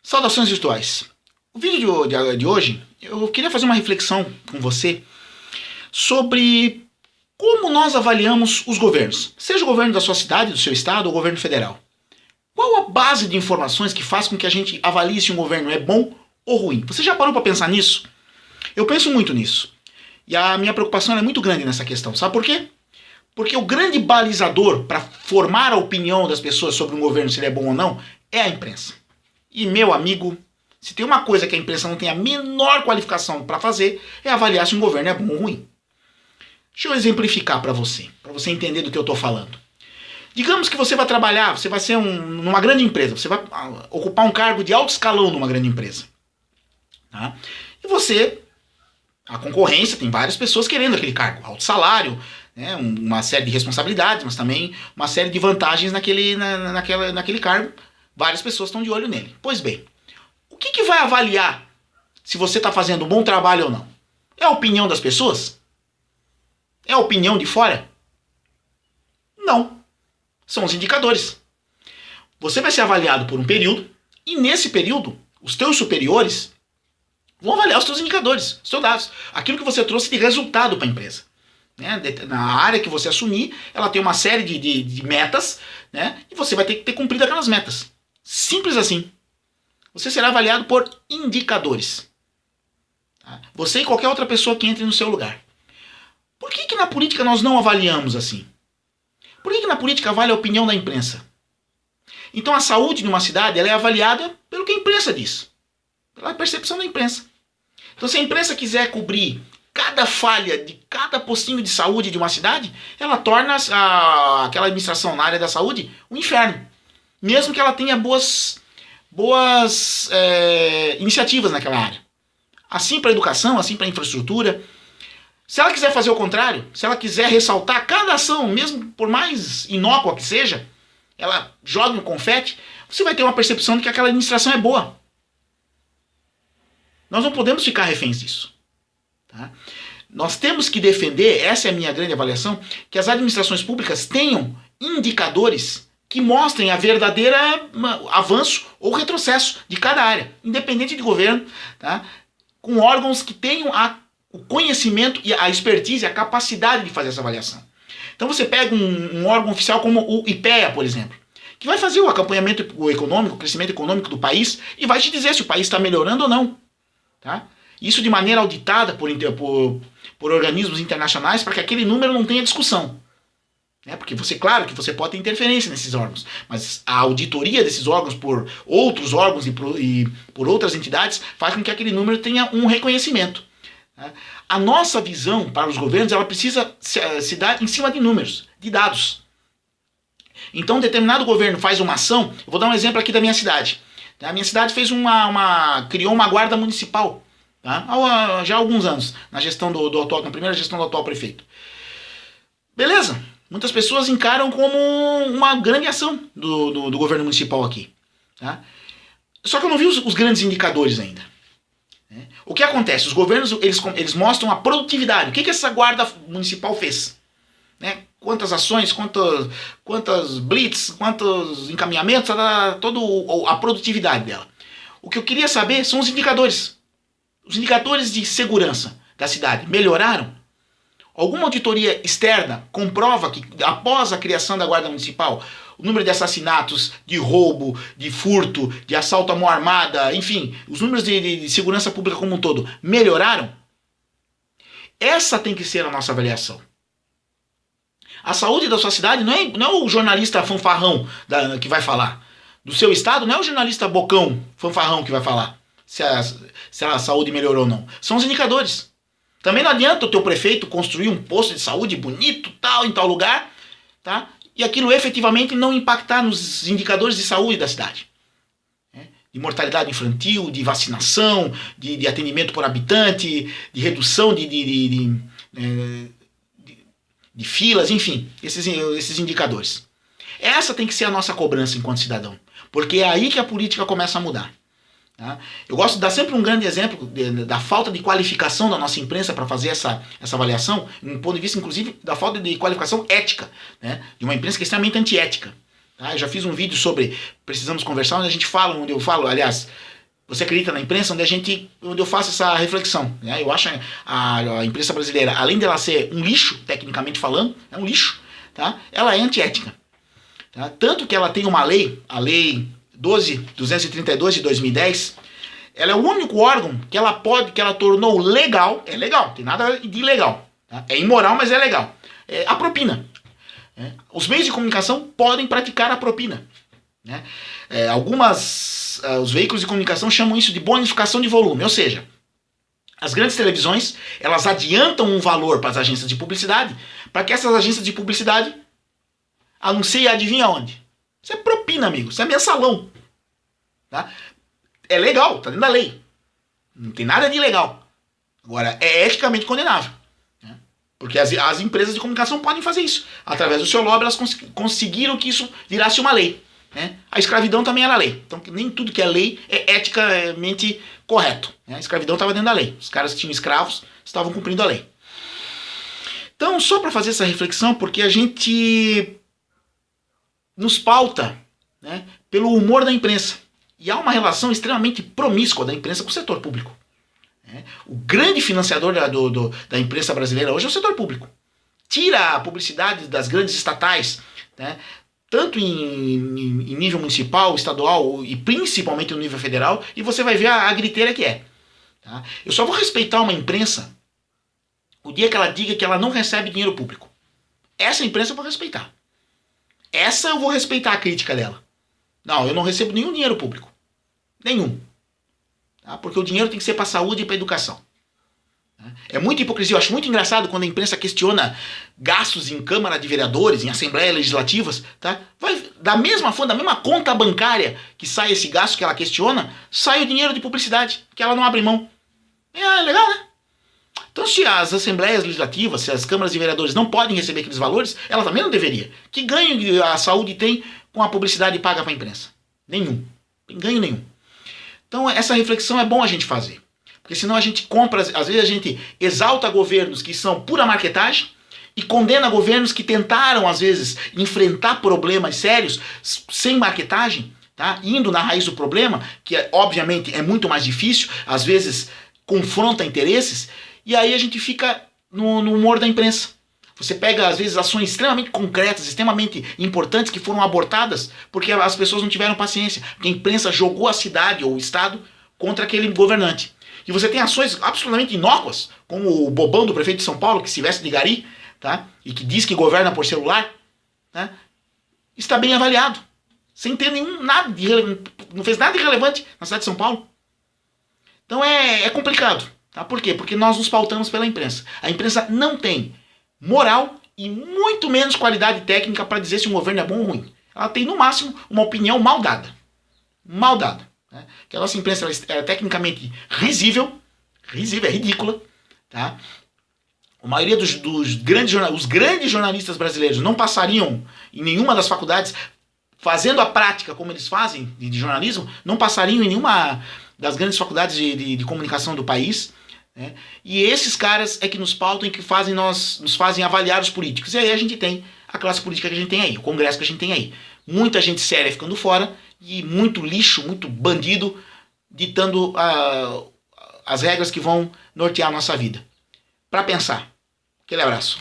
Saudações virtuais. O vídeo de hoje, eu queria fazer uma reflexão com você sobre como nós avaliamos os governos, seja o governo da sua cidade, do seu estado ou o governo federal. Qual a base de informações que faz com que a gente avalie se um governo é bom ou ruim? Você já parou para pensar nisso? Eu penso muito nisso. E a minha preocupação é muito grande nessa questão. Sabe por quê? Porque o grande balizador para formar a opinião das pessoas sobre um governo, se ele é bom ou não, é a imprensa. E, meu amigo, se tem uma coisa que a imprensa não tem a menor qualificação para fazer, é avaliar se um governo é bom ou ruim. Deixa eu exemplificar para você entender do que eu estou falando. Digamos que você vai trabalhar, você vai ser numa grande empresa, você vai ocupar um cargo de alto escalão numa grande empresa. Tá? E você, a concorrência, tem várias pessoas querendo aquele cargo, alto salário, né, uma série de responsabilidades, mas também uma série de vantagens naquele cargo. Várias pessoas estão de olho nele. Pois bem, o que vai avaliar se você está fazendo um bom trabalho ou não? É a opinião das pessoas? É a opinião de fora? Não. São os indicadores. Você vai ser avaliado por um período e nesse período os teus superiores vão avaliar os teus indicadores, os teus dados. Aquilo que você trouxe de resultado para a empresa. Né? Na área que você assumir, ela tem uma série de metas, né? E você vai ter que ter cumprido aquelas metas. Simples assim. Você será avaliado por indicadores. Tá? Você e qualquer outra pessoa que entre no seu lugar. Por que na política nós não avaliamos assim? Por que na política vale a opinião da imprensa? Então a saúde de uma cidade ela é avaliada pelo que a imprensa diz. Pela percepção da imprensa. Então se a imprensa quiser cobrir cada falha de cada postinho de saúde de uma cidade, ela torna aquela administração na área da saúde um inferno. Mesmo que ela tenha boas iniciativas naquela área. Assim para a educação, assim para a infraestrutura. Se ela quiser fazer o contrário, se ela quiser ressaltar cada ação, mesmo por mais inócua que seja, ela joga um confete, você vai ter uma percepção de que aquela administração é boa. Nós não podemos ficar reféns disso. Tá? Nós temos que defender, essa é a minha grande avaliação, que as administrações públicas tenham indicadores que mostrem a verdadeira avanço ou retrocesso de cada área, independente de governo, tá? Com órgãos que tenham o conhecimento e a expertise, a capacidade de fazer essa avaliação. Então você pega um órgão oficial como o IPEA, por exemplo, que vai fazer o acompanhamento econômico, o crescimento econômico do país e vai te dizer se o país está melhorando ou não. Tá? Isso de maneira auditada por organismos internacionais para que aquele número não tenha discussão. Porque claro que você pode ter interferência nesses órgãos, mas a auditoria desses órgãos por outros órgãos e por outras entidades faz com que aquele número tenha um reconhecimento. A nossa visão para os governos ela precisa se dar em cima de números, de dados. Então um determinado governo faz uma ação, eu vou dar um exemplo aqui da minha cidade. A minha cidade fez criou uma guarda municipal, tá? Já há alguns anos, na primeira gestão do atual prefeito. Beleza, muitas pessoas encaram como uma grande ação do governo municipal aqui. Tá? Só que eu não vi os grandes indicadores ainda. O que acontece? Os governos eles mostram a produtividade. O que essa guarda municipal fez? Quantas ações, quantas blitz, quantos encaminhamentos, toda a produtividade dela. O que eu queria saber são os indicadores. Os indicadores de segurança da cidade melhoraram? Alguma auditoria externa comprova que após a criação da guarda municipal, o número de assassinatos, de roubo, de furto, de assalto à mão armada, enfim, os números de segurança pública como um todo melhoraram? Essa tem que ser a nossa avaliação. A saúde da sua cidade não é o jornalista fanfarrão que vai falar. Do seu estado não é o jornalista bocão, fanfarrão que vai falar se a saúde melhorou ou não. São os indicadores. Também não adianta o teu prefeito construir um posto de saúde bonito, em tal lugar, tá? E aquilo efetivamente não impactar nos indicadores de saúde da cidade. De mortalidade infantil, de vacinação, de atendimento por habitante, de redução de filas, enfim, esses indicadores. Essa tem que ser a nossa cobrança enquanto cidadão, porque é aí que a política começa a mudar. Tá? Eu gosto de dar sempre um grande exemplo da falta de qualificação da nossa imprensa para fazer essa avaliação, um ponto de vista, inclusive, da falta de qualificação ética, né? De uma imprensa que é extremamente antiética. Tá? Eu já fiz um vídeo sobre Precisamos Conversar, onde eu falo, aliás, Você acredita na imprensa? Onde eu faço essa reflexão. Né? Eu acho a imprensa brasileira, além dela ser um lixo, tecnicamente falando, é um lixo, tá? Ela é antiética. Tá? Tanto que ela tem uma lei, a Lei 12.232 de 2010, ela é o único órgão que ela tornou legal, é legal, tem nada de ilegal. Tá? É imoral, mas é legal. É a propina. Os meios de comunicação podem praticar a propina. Né? Os veículos de comunicação chamam isso de bonificação de volume, ou seja, as grandes televisões, elas adiantam um valor para as agências de publicidade, para que essas agências de publicidade anunciem adivinha onde? Isso é propina, amigo, isso é mensalão. Tá? É legal, tá dentro da lei. Não tem nada de ilegal. Agora, é eticamente condenável. Né? Porque as empresas de comunicação podem fazer isso. Através do seu lobby, elas conseguiram que isso virasse uma lei. Né? A escravidão também era lei. Então, nem tudo que é lei é eticamente correto. Né? A escravidão estava dentro da lei. Os caras que tinham escravos estavam cumprindo a lei. Então, só para fazer essa reflexão, porque a gente nos pauta, né, pelo humor da imprensa. E há uma relação extremamente promíscua da imprensa com o setor público. O grande financiador da imprensa brasileira hoje é o setor público. Tira a publicidade das grandes estatais, né, tanto em nível municipal, estadual e principalmente no nível federal, e você vai ver a griteira que é. Tá? Eu só vou respeitar uma imprensa o dia que ela diga que ela não recebe dinheiro público. Essa imprensa eu vou respeitar. Essa eu vou respeitar a crítica dela. Não, eu não recebo nenhum dinheiro público. Nenhum. Tá? Porque o dinheiro tem que ser para a saúde e para a educação. É muita hipocrisia. Eu acho muito engraçado quando a imprensa questiona gastos em Câmara de Vereadores, em Assembleias Legislativas. Tá? Da mesma fonte, da mesma conta bancária que sai esse gasto que ela questiona, sai o dinheiro de publicidade, que ela não abre mão. É legal, né? Então, se as Assembleias Legislativas, se as Câmaras de Vereadores não podem receber aqueles valores, ela também não deveria. Que ganho a saúde tem com a publicidade paga para a imprensa? Nenhum. Tem ganho nenhum. Então, essa reflexão é bom a gente fazer. Porque senão a gente compra, às vezes a gente exalta governos que são pura marketagem e condena governos que tentaram, às vezes, enfrentar problemas sérios sem marketagem, tá? Indo na raiz do problema, que obviamente é muito mais difícil, às vezes confronta interesses, e aí a gente fica no humor da imprensa. Você pega, às vezes, ações extremamente concretas, extremamente importantes que foram abortadas porque as pessoas não tiveram paciência, porque a imprensa jogou a cidade ou o estado contra aquele governante. E você tem ações absolutamente inócuas, como o bobão do prefeito de São Paulo, que se veste de gari, tá? E que diz que governa por celular, tá? Está bem avaliado, sem ter não fez nada de relevante na cidade de São Paulo. Então é complicado. Tá? Por quê? Porque nós nos pautamos pela imprensa. A imprensa não tem moral e muito menos qualidade técnica para dizer se um governo é bom ou ruim. Ela tem, no máximo, uma opinião mal dada. Mal dada. Né? Que a nossa imprensa é tecnicamente risível, é ridícula. Tá? A maioria dos grandes jornalistas brasileiros não passariam em nenhuma das faculdades, fazendo a prática como eles fazem de jornalismo, não passariam em nenhuma das grandes faculdades de comunicação do país. Né? E esses caras é que nos pautam e que nos fazem avaliar os políticos. E aí a gente tem a classe política que a gente tem aí, o Congresso que a gente tem aí. Muita gente séria ficando fora e muito lixo, muito bandido ditando as regras que vão nortear a nossa vida. Para pensar. Aquele abraço.